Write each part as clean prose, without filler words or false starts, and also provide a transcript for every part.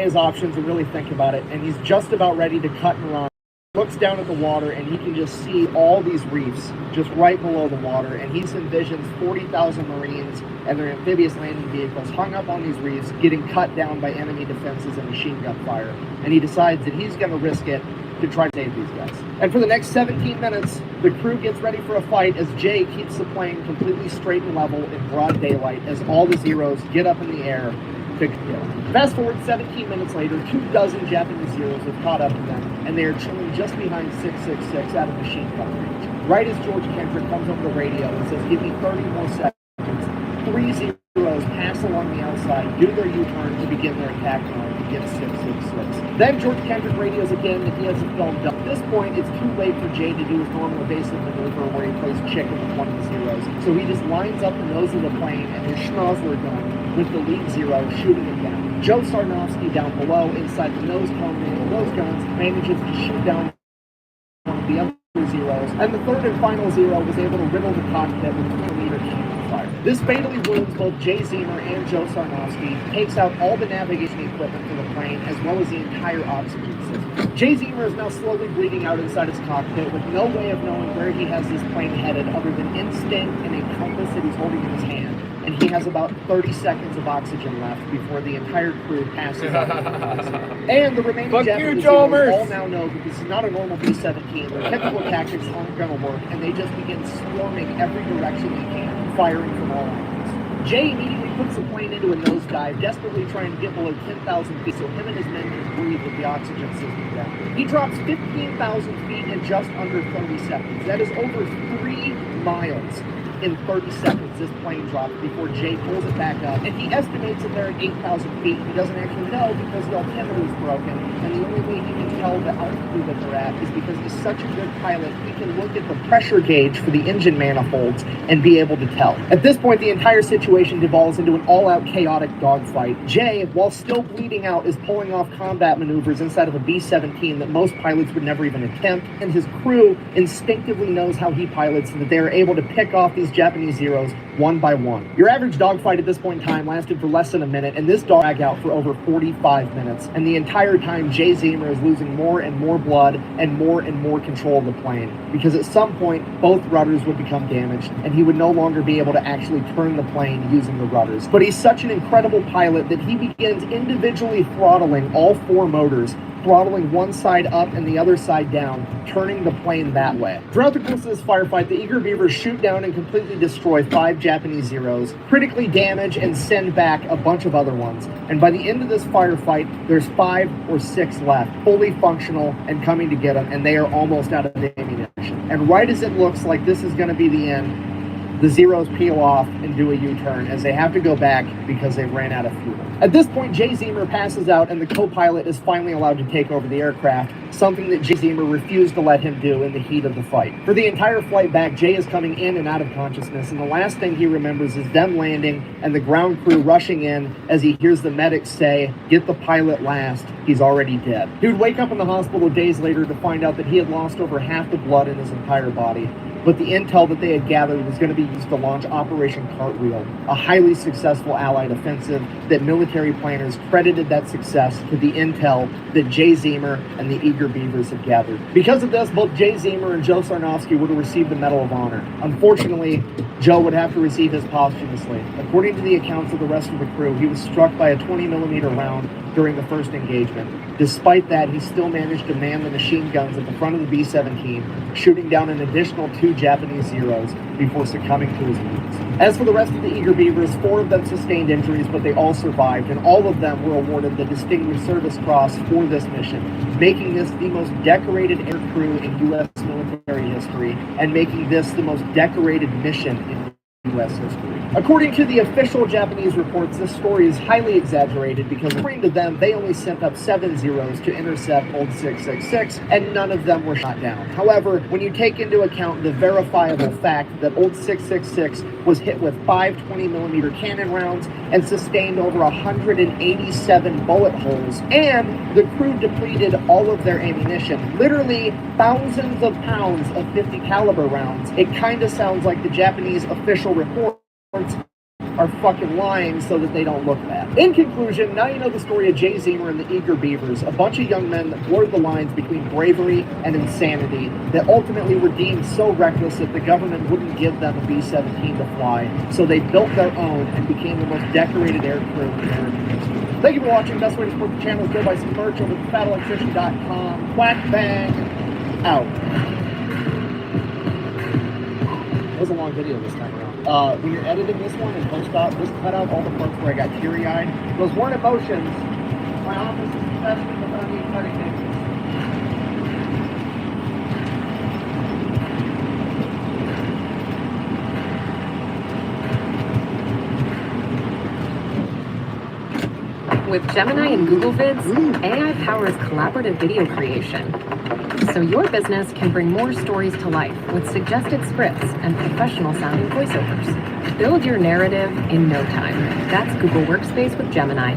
his options and really think about it, and he's just about ready to cut and run. Looks down at the water, and he can just see all these reefs just right below the water, and he envisions 40,000 Marines and their amphibious landing vehicles hung up on these reefs, getting cut down by enemy defenses and machine gun fire. And he decides that he's going to risk it to try to save these guys. And for the next 17 minutes, the crew gets ready for a fight as Jay keeps the plane completely straight and level in broad daylight as all the Zeros get up in the air to kill. Fast forward 17 minutes later, 24 Japanese Zeros have caught up to them, and they are chilling just behind 666 out of machine gun range. Right as George Kendrick comes over the radio and says, "Give me 30 more seconds," 3 Zeros pass along the outside, do their U-turn to begin their attack run against 666. Then George Kendrick radios again that he has it filmed up. At this point, it's too late for Jay to do his normal evasive maneuver where he plays chicken with one of the Zeros. So he just lines up the nose of the plane and his schnozzler gun with the lead Zero shooting it down. Joe Sarnofsky down below inside the nose cone of those guns manages to shoot down one of the other Zeros, and the third and final Zero was able to riddle the cockpit with 20-meter cannon fire. This fatally wounds both Jay Zemer and Joe Sarnofsky, takes out all the navigation equipment for the plane as well as the entire oxygen system. Jay Zemer is now slowly bleeding out inside his cockpit with no way of knowing where he has this plane headed other than instinct and a compass that he's holding in his hand. And he has about 30 seconds of oxygen left before the entire crew passes out. And the remaining Japanese Zeros all now know that this is not a normal B-17. Their typical tactics aren't going to work, and they just begin swarming every direction they can, firing from all angles. Jay immediately puts the plane into a nosedive, desperately trying to get below 10,000 feet so him and his men can breathe with the oxygen system down. He drops 15,000 feet in just under 30 seconds. That is over 3 miles. In 30 seconds, this plane drops before Jay pulls it back up, and he estimates that they're at 8,000 feet. He doesn't actually know because the altimeter is broken, and the only way he can tell the altitude that they're at is because he's such a good pilot, he can look at the pressure gauge for the engine manifolds and be able to tell. At this point, the entire situation devolves into an all-out chaotic dogfight. Jay, while still bleeding out, is pulling off combat maneuvers inside of a B-17 that most pilots would never even attempt, and his crew instinctively knows how he pilots and that they are able to pick off these Japanese Zeros one by one. Your average dogfight at this point in time lasted for less than a minute, and this dog dragged out for over 45 minutes. And the entire time, Jay Zemer is losing more and more blood and more control of the plane, because at some point, both rudders would become damaged, and he would no longer be able to actually turn the plane using the rudders. But he's such an incredible pilot that he begins individually throttling all 4 motors, throttling one side up and the other side down, turning the plane that way. Throughout the course of this firefight, the Eager Beavers shoot down and completely destroy 5 Japanese Zeros, critically damage and send back a bunch of other ones. And by the end of this firefight, there's 5 or 6 left, fully functional and coming to get them, and they are almost out of ammunition. And right as it looks like this is going to be the end, the Zeros peel off and do a U-turn as they have to go back because they've ran out of fuel. At this point, Jay Zemer passes out and the co-pilot is finally allowed to take over the aircraft, something that Jay Zemer refused to let him do in the heat of the fight. For the entire flight back, Jay is coming in and out of consciousness, and the last thing he remembers is them landing and the ground crew rushing in as he hears the medics say, "Get the pilot last, he's already dead." He would wake up in the hospital days later to find out that he had lost over half the blood in his entire body. But the intel that they had gathered was going to be used to launch Operation Cartwheel, a highly successful Allied offensive that military planners credited that success to the intel that Jay Zemer and the Eager Beavers had gathered. Because of this, both Jay Zemer and Joe Sarnofsky would have received the Medal of Honor. Unfortunately, Joe would have to receive his posthumously. According to the accounts of the rest of the crew, he was struck by a 20-millimeter round during the first engagement. Despite that, he still managed to man the machine guns at the front of the B-17, shooting down an additional 2 Japanese Zeros before succumbing to his wounds. As for the rest of the Eager Beavers, 4 of them sustained injuries, but they all survived, and all of them were awarded the Distinguished Service Cross for this mission, making this the most decorated air crew in U.S. military history, and making this the most decorated mission in U.S. history. According to the official Japanese reports, this story is highly exaggerated because according to them, they only sent up 7 Zeros to intercept Old 666, and none of them were shot down. However, when you take into account the verifiable fact that Old 666 was hit with 5 20-millimeter cannon rounds and sustained over 187 bullet holes, and the crew depleted all of their ammunition, literally thousands of pounds of .50 caliber rounds, it kind of sounds like the Japanese official reports are fucking lying so that they don't look bad. In conclusion, now you know the story of Jay Zemer and the Eager Beavers, a bunch of young men that blurred the lines between bravery and insanity that ultimately were deemed so reckless that the government wouldn't give them a B-17 to fly, so they built their own and became the most decorated aircrew in American history. Thank you for watching. Best way to support the channel is go buy some merch over at fatelectrician.com. Quack bang out. It was a long video this time around. When you're editing this one and post-op, just cut out all the parts where I got teary-eyed. Those weren't emotions. My office is especially without me cutting things. With Gemini and Google Vids, AI powers collaborative video creation. So your business can bring more stories to life with suggested scripts and professional-sounding voiceovers. Build your narrative in no time. That's Google Workspace with Gemini.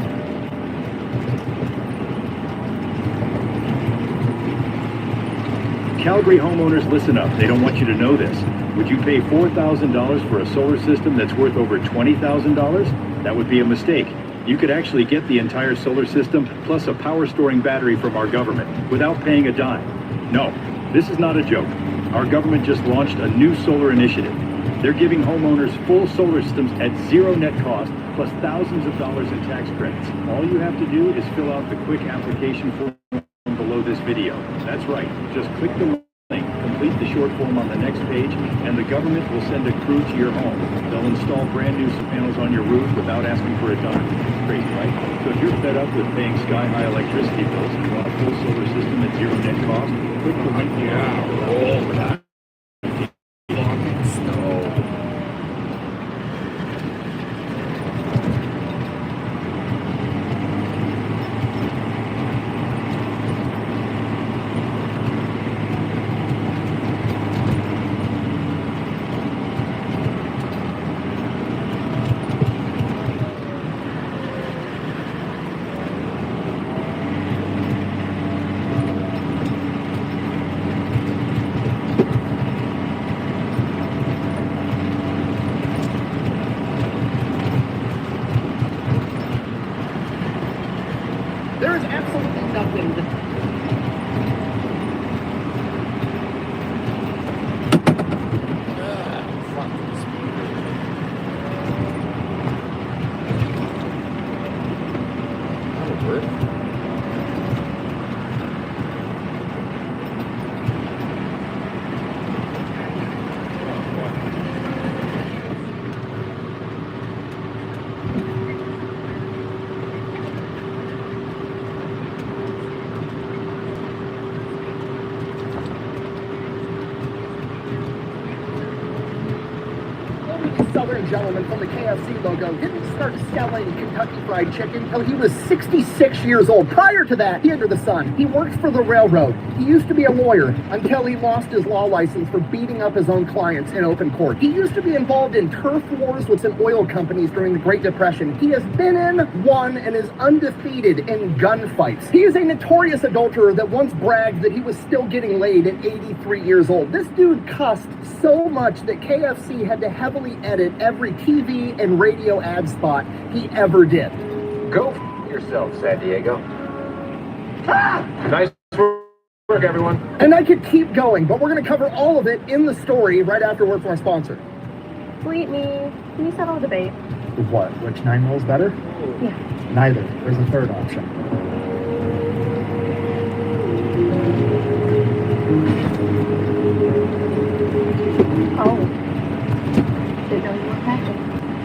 Calgary homeowners, listen up. They don't want you to know this. Would you pay $4,000 for a solar system that's worth over $20,000? That would be a mistake. You could actually get the entire solar system plus a power storing battery from our government without paying a dime. No, this is not a joke. Our government just launched a new solar initiative. They're giving homeowners full solar systems at zero net cost plus thousands of dollars in tax credits. All you have to do is fill out the quick application form below this video. That's right. Just click the link, complete the short form on the next page, and the government will send a crew to your home. They'll install brand new panels on your roof without asking for a dime. Crazy, right? So if you're fed up with paying sky-high electricity bills and you want a full solar system at zero net cost, click the link below. There is absolutely nothing that... That'll work. Southern gentleman from the KFC logo didn't start selling Kentucky Fried Chicken until he was 66 years old. Prior to that, he under the sun. He worked for the railroad. He used to be a lawyer until he lost his law license for beating up his own clients in open court. He used to be involved in turf wars with some oil companies during the Great Depression. He has been in, won, and is undefeated in gunfights. He is a notorious adulterer that once bragged that he was still getting laid at 83 years old. This dude cussed so much that KFC had to heavily edit every TV and radio ad spot he ever did. Go f yourself, San Diego. Ah! Nice work, everyone. And I could keep going, but we're going to cover all of it in the story right after word from our sponsor. Sweet me. Can you settle a debate? What? Which 9 rolls better? Yeah. Neither. There's a third option. Oh. Didn't know you were packing.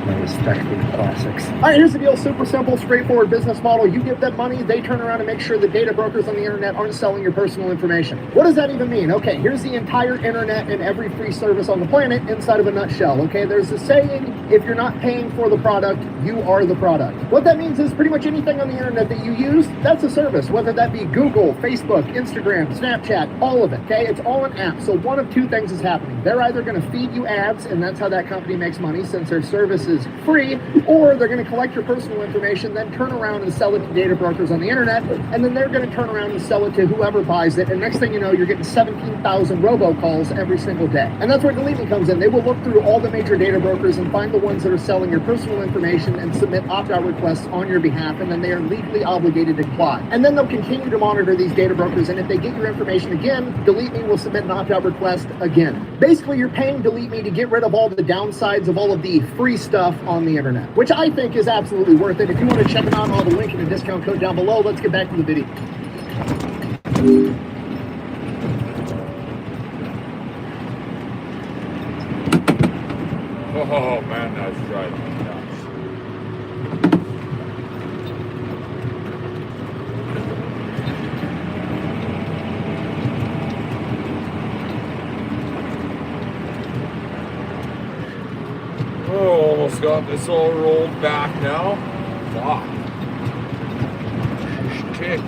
I respect the classics. All right, here's the deal. Super simple, straightforward business model. You give them money, they turn around and make sure the data brokers on the internet aren't selling your personal information. What does that even mean? Okay, here's the entire internet and every free service on the planet inside of a nutshell. Okay, there's a saying, if you're not paying for the product, you are the product. What that means is pretty much anything on the internet that you use, that's a service, whether that be Google, Facebook, Instagram, Snapchat, all of it, okay? It's all an app. So one of two things is happening. They're either going to feed you ads, and that's how that company makes money since their service is free, or they're going to collect collect your personal information, then turn around and sell it to data brokers on the internet, and then they're going to turn around and sell it to whoever buys it, and next thing you know, you're getting 17,000 robocalls every single day. And that's where Delete Me comes in. They will look through all the major data brokers and find the ones that are selling your personal information and submit opt-out requests on your behalf, and then they are legally obligated to comply. And then they'll continue to monitor these data brokers, and if they get your information again, Delete Me will submit an opt-out request again. Basically, you're paying Delete Me to get rid of all the downsides of all of the free stuff on the internet, which I think is absolutely worth it. If you want to check them out, I'll have a link and a discount code down below. Let's get back to the video. Oh man, that's driving me nuts. Oh, almost got this all rolled back now. Fuck. Shtick.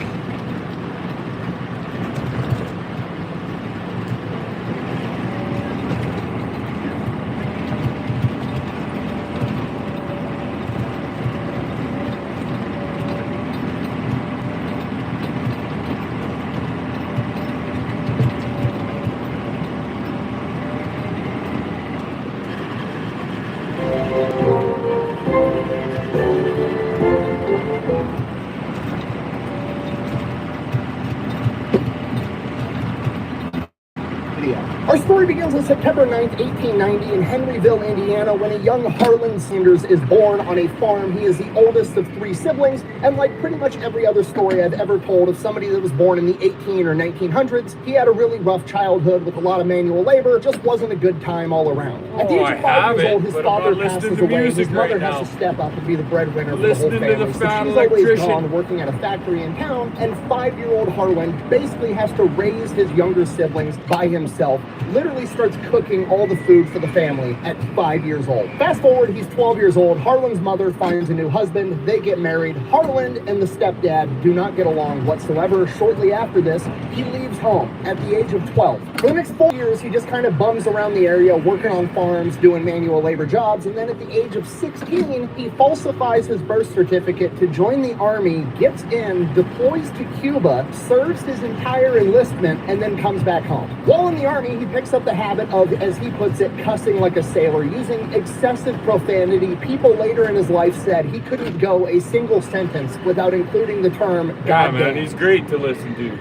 Our story begins on September 9th, 1890 in Henryville, Indiana, when a young Harland Sanders is born on a farm. He is the oldest of 3 siblings, and like pretty much every other story I've ever told of somebody that was born in the 18 or 1900s, he had a really rough childhood with a lot of manual labor. Just wasn't a good time all around. At the age of 5 years old, his father passes away, and his mother has to step up and be the breadwinner for the whole family. So she's always gone working at a factory in town, and 5-year-old Harland basically has to raise his younger siblings by himself. Literally starts cooking all the food for the family at 5 years old. Fast forward, he's 12 years old. Harland's mother finds a new husband. They get married. Harland and the stepdad do not get along whatsoever. Shortly after this, he leaves home at the age of 12. For the next 4 years, he just kind of bums around the area, working on farms, doing manual labor jobs. And then at the age of 16, he falsifies his birth certificate to join the army, gets in, deploys to Cuba, serves his entire enlistment, and then comes back home. While in the army, he picks up the habit of, as he puts it, cussing like a sailor, using excessive profanity. People later in his life said he couldn't go a single sentence without including the term Yeah, goddamn. man, he's great to listen to.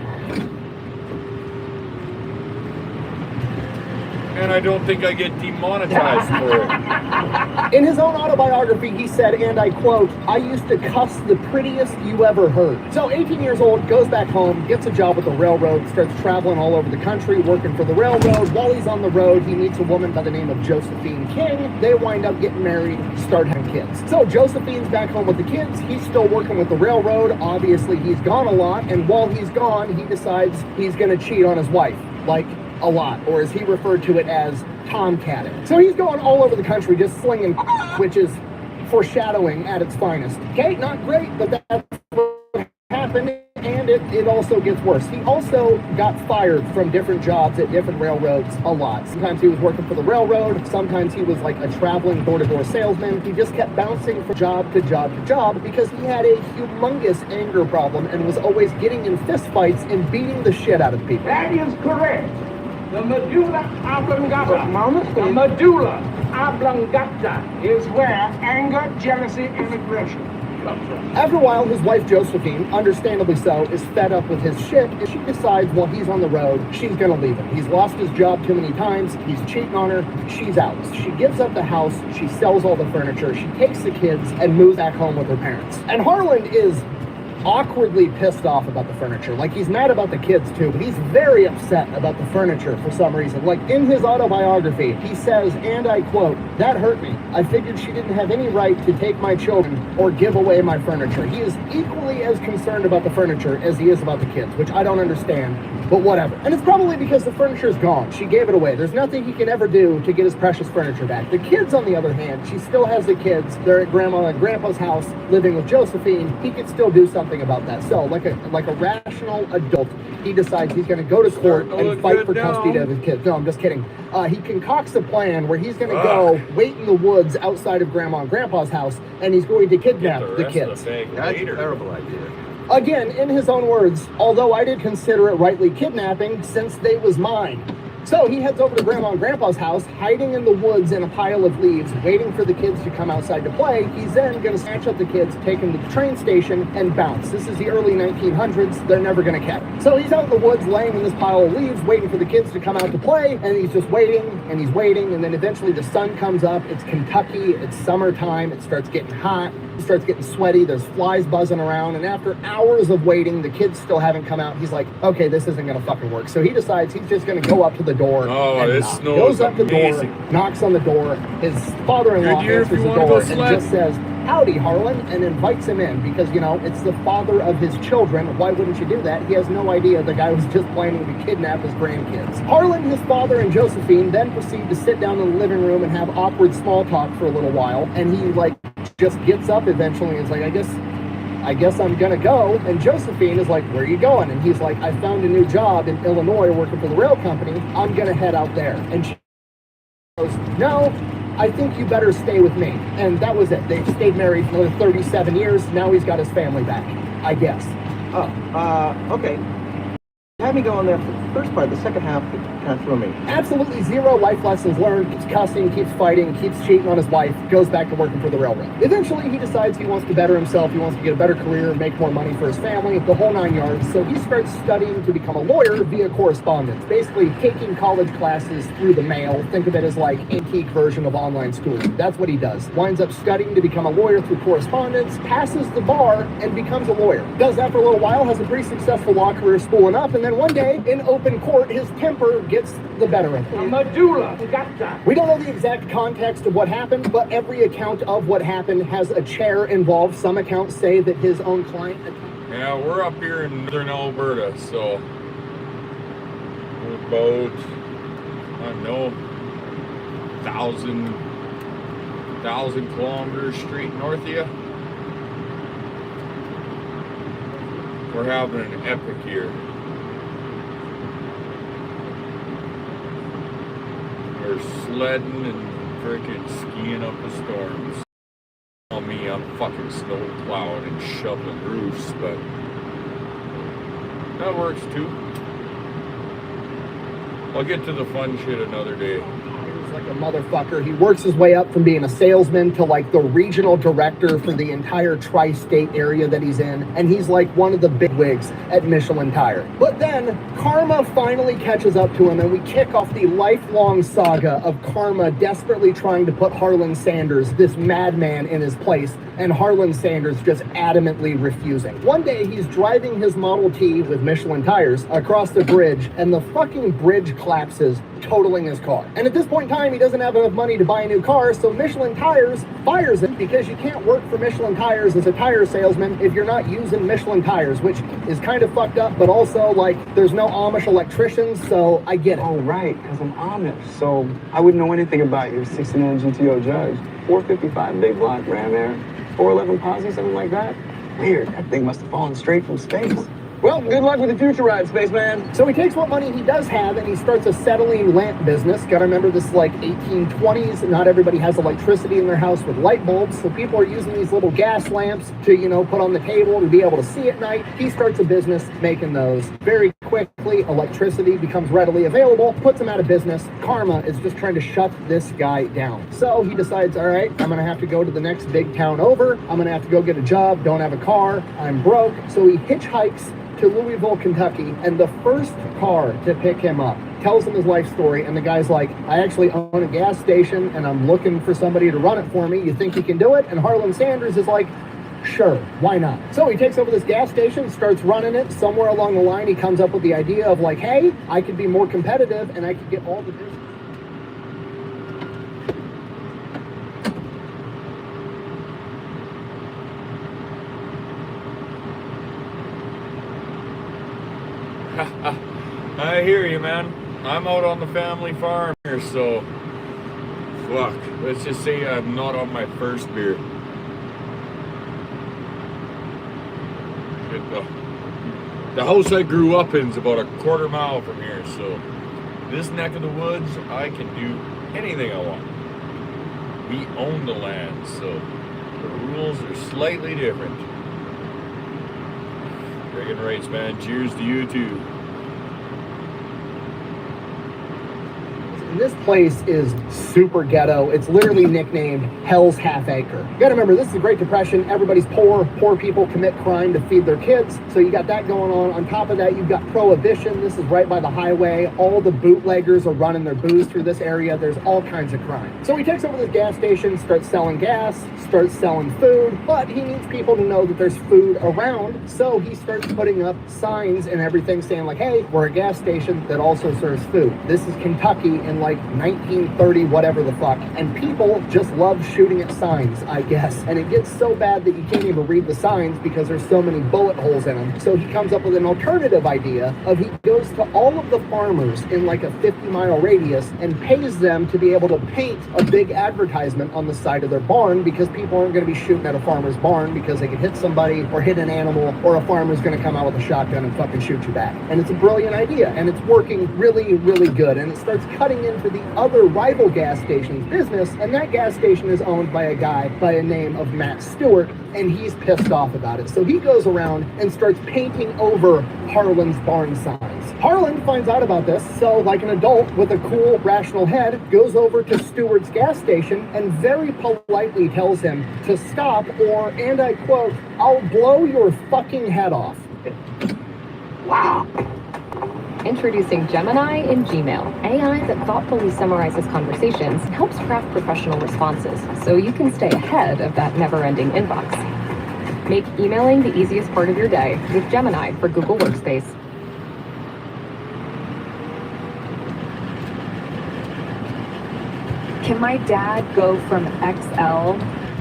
And I don't think I get demonetized for it. In his own autobiography, he said, and I quote, "I used to cuss the prettiest you ever heard." So 18 years old, goes back home, gets a job with the railroad, starts traveling all over the country, working for the railroad. While he's on the road, he meets a woman by the name of Josephine King. They wind up getting married, start having kids. So Josephine's back home with the kids. He's still working with the railroad. Obviously, he's gone a lot. And while he's gone, he decides he's going to cheat on his wife. Like, a lot, or as he referred to it as tomcatting. So he's going all over the country just slinging, which is foreshadowing at its finest. Okay, not great, but that's what happened, and it also gets worse. He also got fired from different jobs at different railroads a lot. Sometimes he was working for the railroad, sometimes he was like a traveling door-to-door salesman. He just kept bouncing from job to job to job because he had a humongous anger problem and was always getting in fistfights and beating the shit out of people. That is correct. The medulla oblongata. The medulla oblongata is where anger, jealousy, and aggression comes from. After a while, his wife Josephine, understandably so, is fed up with his shit, and she decides while he's on the road, she's gonna leave him. He's lost his job too many times, he's cheating on her, she's out. She gives up the house, she sells all the furniture, she takes the kids, and moves back home with her parents. And Harland is awkwardly pissed off about the furniture. Like, he's mad about the kids too, but he's very upset about the furniture for some reason. Like, in his autobiography, he says, and I quote, "That hurt me. I figured she didn't have any right to take my children or give away my furniture." He is equally as concerned about the furniture as he is about the kids, which I don't understand, but whatever. And it's probably because the furniture is gone. She gave it away. There's nothing he can ever do to get his precious furniture back. The kids, on the other hand, she still has the kids. They're at Grandma and Grandpa's house living with Josephine. He could still do something about that. So, like a rational adult, he decides he's going to go to court Starting to and look fight good for custody now. of his kids. No, I'm just kidding. He concocts a plan where he's going to go wait in the woods outside of Grandma and Grandpa's house, and he's going to kidnap Get the rest kids. of the bag That's a later. terrible idea. Again, in his own words, although I did consider it rightly kidnapping since they was mine. So he heads over to Grandma and Grandpa's house, hiding in the woods in a pile of leaves, waiting for the kids to come outside to play. He's then going to snatch up the kids, take them to the train station, and bounce. This is the early 1900s. They're never going to catch him. So he's out in the woods, laying in this pile of leaves, waiting for the kids to come out to play, and he's just waiting, and then eventually the sun comes up. It's Kentucky. It's summertime. It starts getting hot. It starts getting sweaty. There's flies buzzing around, and after hours of waiting, the kids still haven't come out. He's like, okay, this isn't going to fucking work. So he decides he's just going to go up to the door. Oh, and this knock. snow Goes is up to the door, amazing. knocks on the door. His father-in-law Good year if answers you the wanna door go and sled. just says, howdy, Harland, and invites him in because, you know, it's the father of his children. Why wouldn't you do that? He has no idea the guy was just planning to kidnap his grandkids. Harland, his father, and Josephine then proceed to sit down in the living room and have awkward small talk for a little while, and he, like, just gets up eventually and is like, I guess I'm gonna go. And Josephine is like, where are you going? And he's like, I found a new job in Illinois working for the rail company. I'm gonna head out there. And she goes, no, I think you better stay with me. And that was it. They've stayed married for 37 years. Now he's got his family back, I guess. Okay. Have me go on there for the first part. The second half kind of threw me. Absolutely zero life lessons learned. Keeps cussing, keeps fighting, keeps cheating on his wife, goes back to working for the railroad. Eventually, he decides he wants to better himself. He wants to get a better career, make more money for his family, the whole 9 yards. So he starts studying to become a lawyer via correspondence, basically taking college classes through the mail. Think of it as like antique version of online schooling. That's what he does. Winds up studying to become a lawyer through correspondence, passes the bar, and becomes a lawyer. Does that for a little while, has a pretty successful law career schooling up, and then one day, in open court, his temper gets the better of him. Medulla oblongata. We don't know the exact context of what happened, but every account of what happened has a chair involved. Some accounts say that his own client... Yeah, we're up here in northern Alberta, so we're about, I don't know, 1,000 kilometers straight north of you. We're having an epic year. We're sledding and freaking skiing up the storms. Tell me I'm fucking snow plowing and shoveling roofs, but that works too. I'll get to the fun shit another day. He's like a motherfucker. He works his way up from being a salesman to like the regional director for the entire tri-state area that he's in, and he's like one of the big wigs at Michelin Tire. But then karma finally catches up to him, and we kick off the lifelong saga of karma desperately trying to put Harland Sanders, this madman, in his place, and Harland Sanders just adamantly refusing. One day he's driving his Model T with Michelin tires across the bridge, and the fucking bridge collapses, totaling his car. And at this point in time, he doesn't have enough money to buy a new car, so Michelin Tires fires him because you can't work for Michelin Tires as a tire salesman if you're not using Michelin tires, which is kind of fucked up, but also, like, there's no Amish electricians, so I get it. Oh, right, because I'm Amish. So I wouldn't know anything about your 69 GTO Judge. 455 big block Ram Air, 411 Posse, something like that. Weird. That thing must have fallen straight from space. Well, good luck with the future ride, spaceman. So he takes what money he does have and he starts a acetylene lamp business. Gotta remember, this is like 1820s. Not everybody has electricity in their house with light bulbs, so people are using these little gas lamps to, you know, put on the table to be able to see at night. He starts a business making those. Very quickly, electricity becomes readily available, puts him out of business. Karma is just trying to shut this guy down. So he decides, all right, I'm gonna have to go to the next big town over. I'm gonna have to go get a job, don't have a car, I'm broke. So he hitchhikes to Louisville, Kentucky, and the first car to pick him up tells him his life story, and the guy's like, I actually own a gas station and I'm looking for somebody to run it for me. You think you can do it? And Harland Sanders is like, sure, why not? So he takes over this gas station, starts running it. Somewhere along the line, he comes up with the idea of like, hey, I could be more competitive and I could get all the business. I hear you, man. I'm out on the family farm here, so fuck. Let's just say I'm not on my first beer. Shit though. The house I grew up in is about a quarter mile from here, so this neck of the woods, I can do anything I want. We own the land, so the rules are slightly different. Bragging rights, man. Cheers to you too. This place is super ghetto. It's literally nicknamed Hell's Half Acre. You gotta remember, this is the Great Depression. Everybody's poor. Poor people commit crime to feed their kids. So you got that going on. On top of that, you've got Prohibition. This is right by the highway. All the bootleggers are running their booze through this area. There's all kinds of crime. So he takes over this gas station, starts selling gas, starts selling food, but he needs people to know that there's food around. So he starts putting up signs and everything saying like, hey, we're a gas station that also serves food. This is Kentucky in like 1930 whatever the fuck, and people just love shooting at signs, I guess, and it gets so bad that you can't even read the signs because there's so many bullet holes in them. So he comes up with an alternative idea of he goes to all of the farmers in like a 50-mile radius and pays them to be able to paint a big advertisement on the side of their barn, because people aren't going to be shooting at a farmer's barn because they could hit somebody or hit an animal, or a farmer's going to come out with a shotgun and fucking shoot you back. And it's a brilliant idea, and it's working really, really good, and it starts cutting into the other rival gas station's business, and that gas station is owned by a guy by the name of Matt Stewart, and he's pissed off about it. So he goes around and starts painting over Harland's barn signs. Harland finds out about this, so like an adult with a cool, rational head, goes over to Stewart's gas station and very politely tells him to stop, or, and I quote, "I'll blow your fucking head off." Wow. Introducing Gemini in Gmail, AI that thoughtfully summarizes conversations and helps craft professional responses, so you can stay ahead of that never-ending inbox. Make emailing the easiest part of your day with Gemini for Google Workspace. Can my dad go from XL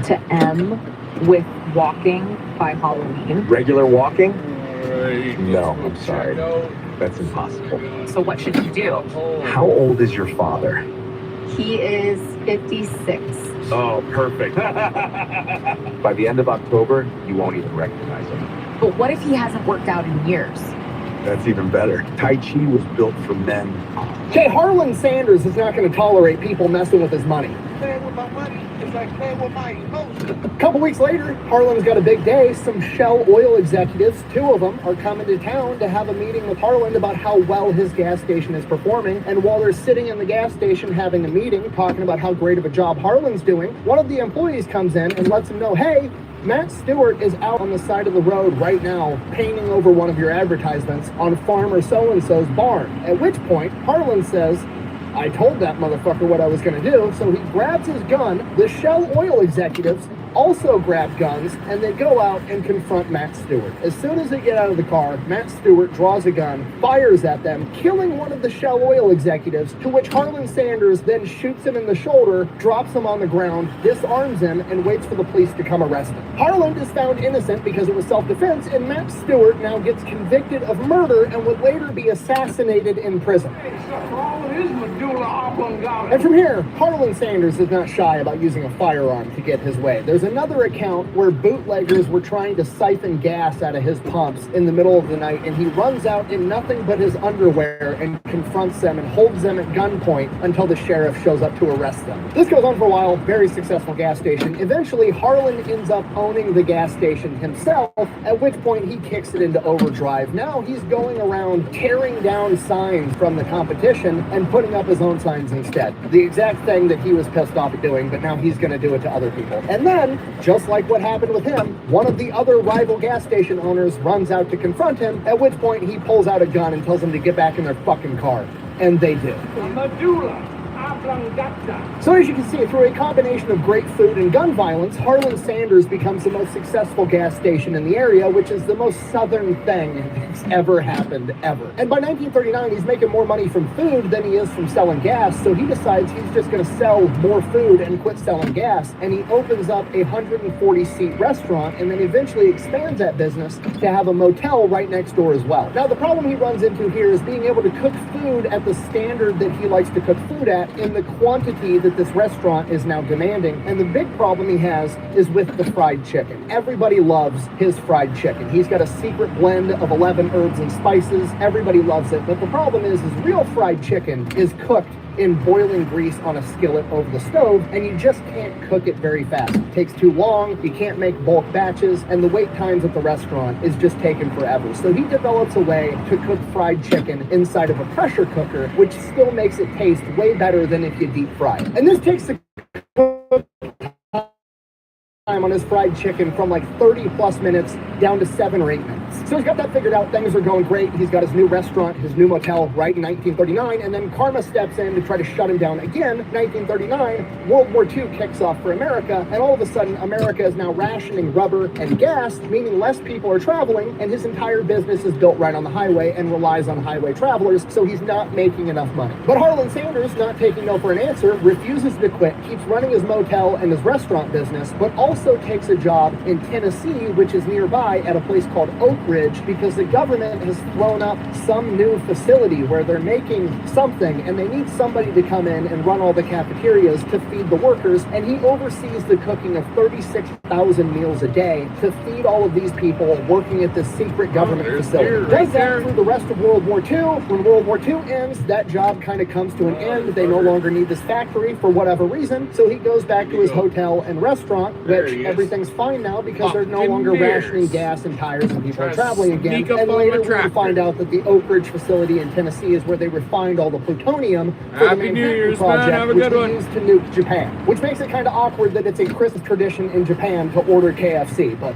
to M with walking by Halloween? Regular walking? Right. No, I'm sorry. That's impossible. So what should he do? How old is your father? He is 56. Oh, perfect. By the end of October, you won't even recognize him. But what if he hasn't worked out in years? That's even better. Tai Chi was built for men. Okay, Harland Sanders is not going to tolerate people messing with his money. Playing with my money is like playing with my emotions. A couple weeks later, Harland's got a big day. Some Shell oil executives, 2 of them, are coming to town to have a meeting with Harland about how well his gas station is performing. And while they're sitting in the gas station having a meeting, talking about how great of a job Harland's doing, one of the employees comes in and lets him know, hey, Matt Stewart is out on the side of the road right now painting over one of your advertisements on farmer so-and-so's barn. At which point, Harland says, I told that motherfucker what I was going to do, so he grabs his gun. The Shell oil executives also grab guns, and they go out and confront Matt Stewart. As soon as they get out of the car, Matt Stewart draws a gun, fires at them, killing one of the Shell oil executives, to which Harland Sanders then shoots him in the shoulder, drops him on the ground, disarms him, and waits for the police to come arrest him. Harland is found innocent because it was self-defense, and Matt Stewart now gets convicted of murder and would later be assassinated in prison. And from here, Harland Sanders is not shy about using a firearm to get his way. There's another account where bootleggers were trying to siphon gas out of his pumps in the middle of the night, and he runs out in nothing but his underwear and confronts them and holds them at gunpoint until the sheriff shows up to arrest them. This goes on for a while, very successful gas station. Eventually, Harland ends up owning the gas station himself, at which point he kicks it into overdrive. Now he's going around tearing down signs from the competition and putting up his own signs instead. The exact thing that he was pissed off at doing, but now he's going to do it to other people. And then, just like what happened with him, one of the other rival gas station owners runs out to confront him, at which point he pulls out a gun and tells them to get back in their fucking car. And they do. So as you can see, through a combination of great food and gun violence, Harland Sanders becomes the most successful gas station in the area, which is the most southern thing that's ever happened, ever. And by 1939, he's making more money from food than he is from selling gas, so he decides he's just going to sell more food and quit selling gas, and he opens up a 140-seat restaurant, and then eventually expands that business to have a motel right next door as well. Now, the problem he runs into here is being able to cook food at the standard that he likes to cook food at in the quantity that this restaurant is now demanding. And the big problem he has is with the fried chicken. Everybody loves his fried chicken. He's got a secret blend of 11 herbs and spices. Everybody loves it. But the problem is real fried chicken is cooked in boiling grease on a skillet over the stove, and you just can't cook it very fast. It takes too long, you can't make bulk batches, and the wait times at the restaurant is just taking forever. So he develops a way to cook fried chicken inside of a pressure cooker, which still makes it taste way better than if you deep fry it. And this takes the time on his fried chicken from like 30 plus minutes down to 7 or 8 minutes. So he's got that figured out. Things are going great. He's got his new restaurant, his new motel right in 1939, and then karma steps in to try to shut him down again. 1939, World War II kicks off for America, and all of a sudden America is now rationing rubber and gas, meaning less people are traveling, and his entire business is built right on the highway and relies on highway travelers, so he's not making enough money. But Harland Sanders, not taking no for an answer, refuses to quit, keeps running his motel and his restaurant business, but also takes a job in Tennessee, which is nearby, at a place called Oak Ridge, because the government has thrown up some new facility where they're making something and they need somebody to come in and run all the cafeterias to feed the workers, and he oversees the cooking of 36,000 meals a day to feed all of these people working at this secret government facility. Does that through the rest of World War II. When World War II ends, that job kind of comes to an end. They no longer need this factory for whatever reason, so he goes back to his hotel and restaurant, which everything's fine now because they're no longer rationing gas and tires and people are traveling again. And later we find out that the Oak Ridge facility in Tennessee is where they refined all the plutonium for the Manhattan Project, which they used to nuke Japan. Which makes it kind of awkward that it's a Christmas tradition in Japan to order KFC, but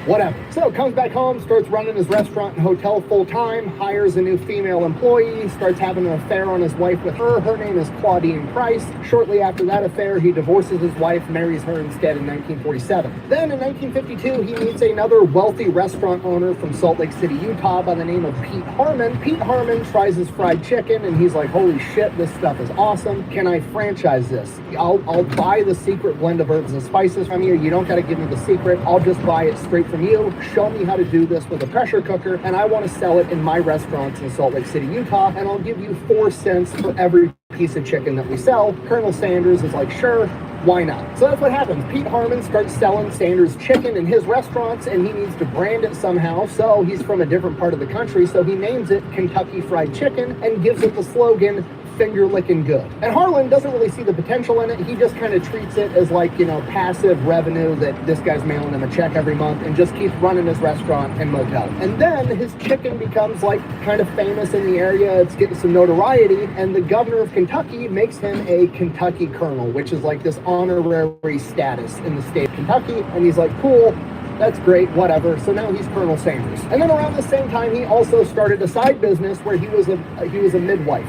whatever. So comes back home, starts running his restaurant and hotel full time, hires a new female employee, starts having an affair on his wife with her. Her name is Claudine Price. Shortly after that affair, he divorces his wife, marries her instead in 1947. Then in 1952, he meets another wealthy restaurant owner from Salt Lake City, Utah by the name of Pete Harmon. Pete Harmon tries his fried chicken and he's like, holy shit, this stuff is awesome. Can I franchise this? I'll buy the secret blend of herbs and spices from you. You don't got to give me the secret. I'll just buy it straight from you. Show me how to do this with a pressure cooker, and I want to sell it in my restaurants in Salt Lake City, Utah, and I'll give you 4 cents for every piece of chicken that we sell. Colonel Sanders is like, sure, why not? So that's what happens. Pete Harmon starts selling Sanders chicken in his restaurants, and he needs to brand it somehow, so he's from a different part of the country, so he names it Kentucky Fried Chicken and gives it the slogan, finger licking good. And Harland doesn't really see the potential in it. He just kind of treats it as like, you know, passive revenue that this guy's mailing him a check every month and just keeps running his restaurant and motel. And then his chicken becomes like kind of famous in the area. It's getting some notoriety, and the governor of Kentucky makes him a Kentucky colonel, which is like this honorary status in the state of Kentucky. And he's like, cool, that's great, whatever. So now he's Colonel Sanders. And then around the same time, he also started a side business where he was a midwife.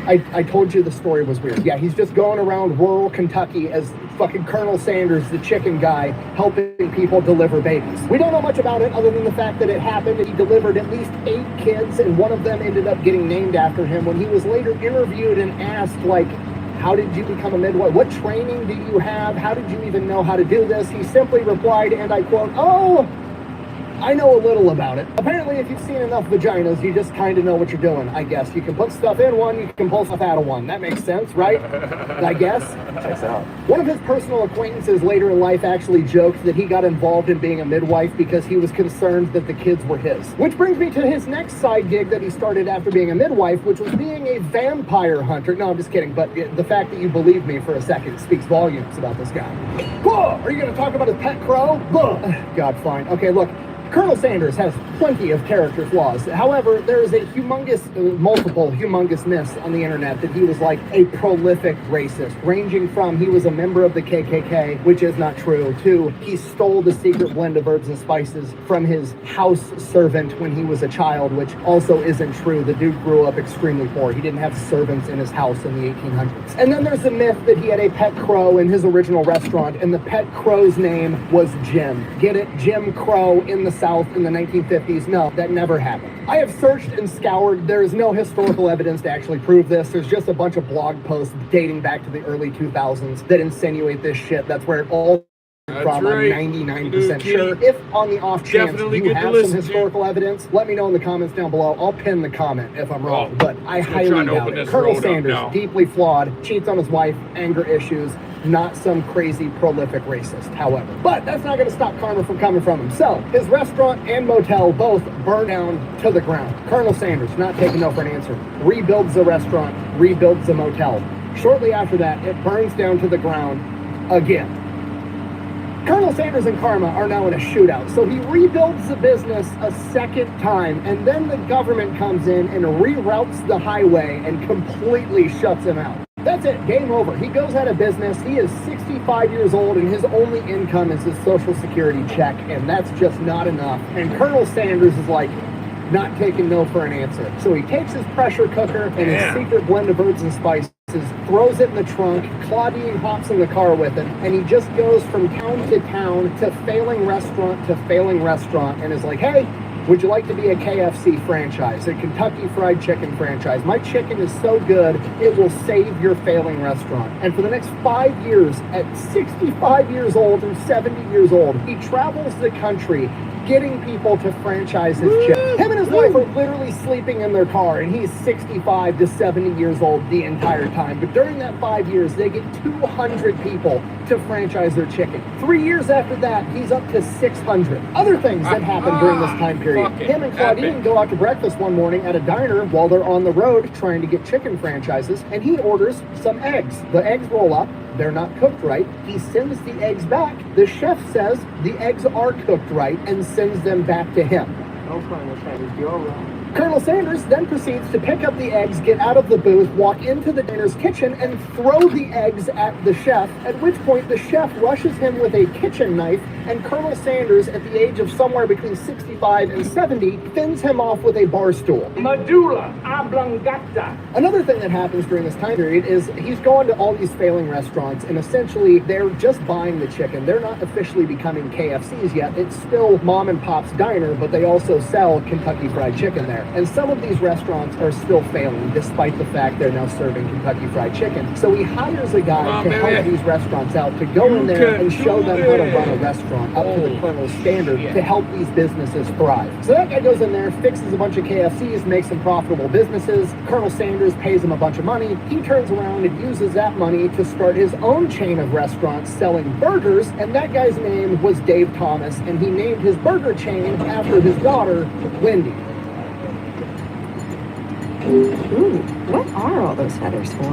I told you the story was weird. Yeah, he's just going around rural Kentucky as fucking Colonel Sanders, the chicken guy, helping people deliver babies. We don't know much about it other than the fact that it happened. He delivered at least 8 kids, and one of them ended up getting named after him. When he was later interviewed and asked, like, how did you become a midwife? What training do you have? How did you even know how to do this? He simply replied, and I quote, oh, I know a little about it. Apparently, if you've seen enough vaginas, you just kind of know what you're doing, I guess. You can put stuff in one, you can pull stuff out of one. That makes sense, right? I guess. Checks out. One of his personal acquaintances later in life actually joked that he got involved in being a midwife because he was concerned that the kids were his. Which brings me to his next side gig that he started after being a midwife, which was being a vampire hunter. No, I'm just kidding, but the fact that you believe me for a second speaks volumes about this guy. Whoa! Are you going to talk about his pet crow? Whoa. God, fine. Okay, look. Colonel Sanders has plenty of character flaws. However, there is a multiple humongousness on the internet that he was like a prolific racist, ranging from he was a member of the KKK, which is not true, to he stole the secret blend of herbs and spices from his house servant when he was a child, which also isn't true. The dude grew up extremely poor. He didn't have servants in his house in the 1800s. And then there's the myth that he had a pet crow in his original restaurant, and the pet crow's name was Jim. Get it? Jim Crow in the South in the 1950s. No, that never happened. I have searched and scoured. There is no historical evidence to actually prove this. There's just a bunch of blog posts dating back to the early 2000s that insinuate this shit. That's where it all from. right. I'm 99% Kitty. sure. If on the off chance Definitely you good to have listen some to. historical evidence, let me know in the comments down below. I'll pin the comment if I'm wrong, Oh, but I I'm highly trying to doubt open it. this Colonel road up Sanders, now. deeply flawed, cheats on his wife, anger issues, not some crazy prolific racist, however. But that's not going to stop karma from coming from him. So, his restaurant and motel both burn down to the ground. Colonel Sanders, not taking no for an answer, rebuilds the restaurant, rebuilds the motel. Shortly after that, it burns down to the ground again. Colonel Sanders and karma are now in a shootout, so he rebuilds the business a second time, and then the government comes in and reroutes the highway and completely shuts him out. That's it, game over. He goes out of business. He is 65 years old, and his only income is his Social Security check, and that's just not enough. And Colonel Sanders is like, not taking no for an answer. So he takes his pressure cooker and his secret blend of herbs and spices, throws it in the trunk, Claudine hops in the car with him, and he just goes from town to town to failing restaurant, and is like, hey, would you like to be a KFC franchise, a Kentucky Fried Chicken franchise? My chicken is so good, it will save your failing restaurant. And for the next 5 years, at 65 years old and 70 years old, he travels the country getting people to franchise his chicken. Him and his wife are literally sleeping in their car, and he's 65 to 70 years old the entire time. But during that 5 years, they get 200 people to franchise their chicken. 3 years after that, he's up to 600. Other things that happened during this time period. Him and Claudine go out to breakfast one morning at a diner while they're on the road trying to get chicken franchises, and he orders some eggs. The eggs roll up. They're not cooked right. He sends the eggs back. The chef says the eggs are cooked right and sends them back to him. No, Colonel Sanders, you're wrong. Colonel Sanders then proceeds to pick up the eggs, get out of the booth, walk into the diner's kitchen, and throw the eggs at the chef, at which point the chef rushes him with a kitchen knife, and Colonel Sanders, at the age of somewhere between 65 and 70, fins him off with a bar stool. Medulla oblongata. Another thing that happens during this time period is he's going to all these failing restaurants, and essentially they're just buying the chicken. They're not officially becoming KFCs yet. It's still mom and pop's diner, but they also sell Kentucky Fried Chicken there. And some of these restaurants are still failing, despite the fact they're now serving Kentucky Fried Chicken. So he hires a guy to help these restaurants out, to go in there and show them how to run a restaurant up to the Colonel's standard, to help these businesses thrive. So that guy goes in there, fixes a bunch of KFCs, makes some profitable businesses. Colonel Sanders pays him a bunch of money. He turns around and uses that money to start his own chain of restaurants selling burgers, and that guy's name was Dave Thomas, and he named his burger chain after his daughter, Wendy. Ooh, what are all those feathers for?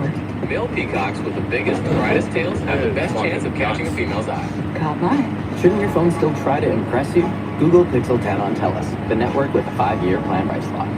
Male peacocks with the biggest, brightest tails have the best chance of catching a female's eye. God, my. Shouldn't your phone still try to impress you? Google Pixel 10 on TELUS, the network with a 5-year plan price lock.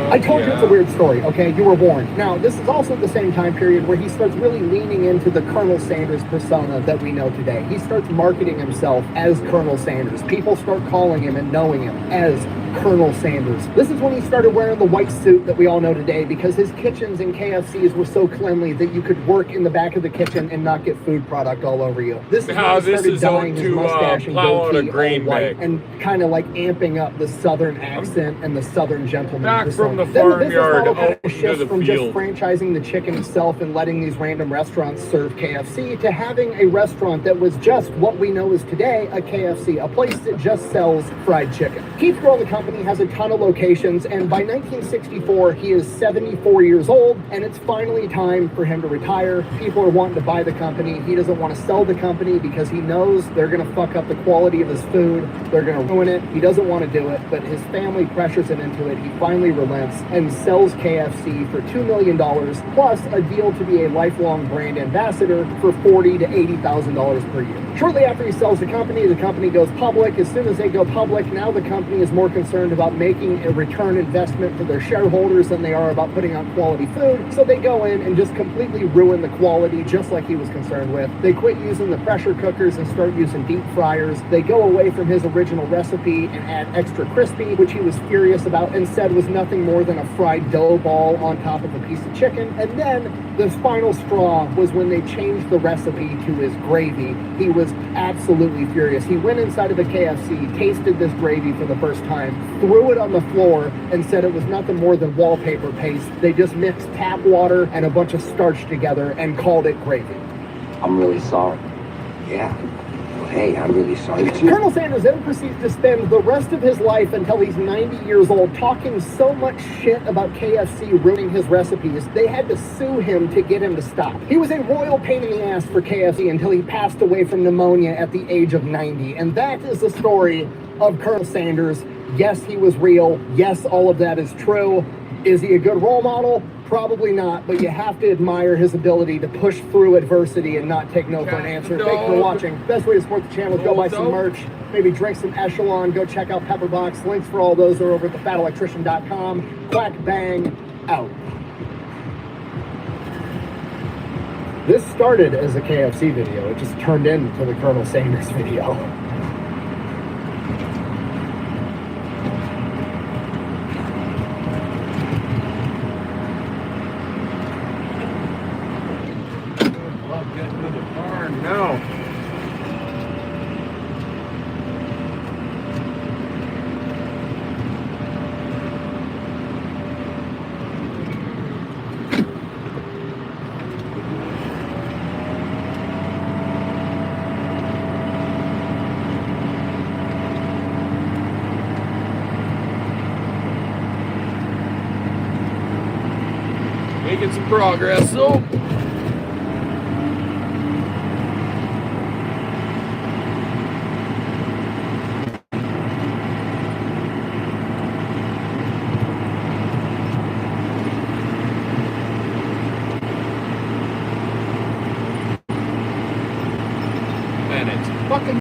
I told you it's a weird story, okay? You were warned. Now, this is also the same time period where he starts really leaning into the Colonel Sanders persona that we know today. He starts marketing himself as Colonel Sanders. People start calling him and knowing him as Colonel Sanders. This is when he started wearing the white suit that we all know today, because his kitchens and KFCs were so cleanly that you could work in the back of the kitchen and not get food product all over you. This is when he started dyeing his mustache and goatee all white and kind of like amping up the southern accent and the southern gentleman Back persona. from the Then the business farmyard model kind out of into shifts the from just field. franchising the chicken itself and letting these random restaurants serve KFC to having a restaurant that was just what we know as today, a KFC, a place that just sells fried chicken. Keith's growing the company, has a ton of locations, and by 1964, he is 74 years old, and it's finally time for him to retire. People are wanting to buy the company. He doesn't want to sell the company because he knows they're going to fuck up the quality of his food. They're going to ruin it. He doesn't want to do it, but his family pressures him into it. He finally relents and sells KFC for $2 million, plus a deal to be a lifelong brand ambassador for $40,000 to $80,000 per year. Shortly after he sells the company goes public. As soon as they go public, now the company is more concerned about making a return investment for their shareholders than they are about putting out quality food. So they go in and just completely ruin the quality, just like he was concerned with. They quit using the pressure cookers and start using deep fryers. They go away from his original recipe and add extra crispy, which he was furious about and said was nothing more than a fried dough ball on top of a piece of chicken. And then the final straw was when they changed the recipe to his gravy. He was absolutely furious. He went inside of the KFC, tasted this gravy for the first time, threw it on the floor, and said it was nothing more than wallpaper paste. They just mixed tap water and a bunch of starch together and called it gravy. I'm really sorry. Yeah. Well, hey, I'm really sorry too. Colonel Sanders then proceeds to spend the rest of his life until he's 90 years old talking so much shit about KFC ruining his recipes, they had to sue him to get him to stop. He was a royal pain in the ass for KFC until he passed away from pneumonia at the age of 90. And that is the story of Colonel Sanders. Yes, he was real. Yes, all of that is true. Is he a good role model? Probably not, but you have to admire his ability to push through adversity and not take no for an answer. Thank you for watching. Best way to support the channel is go buy some merch, maybe drink some Echelon, go check out Pepperbox. Links for all those are over at thefatelectrician.com. Quack bang, out. This started as a KFC video. It just turned into the Colonel Sanders video. No. Making some progress, though.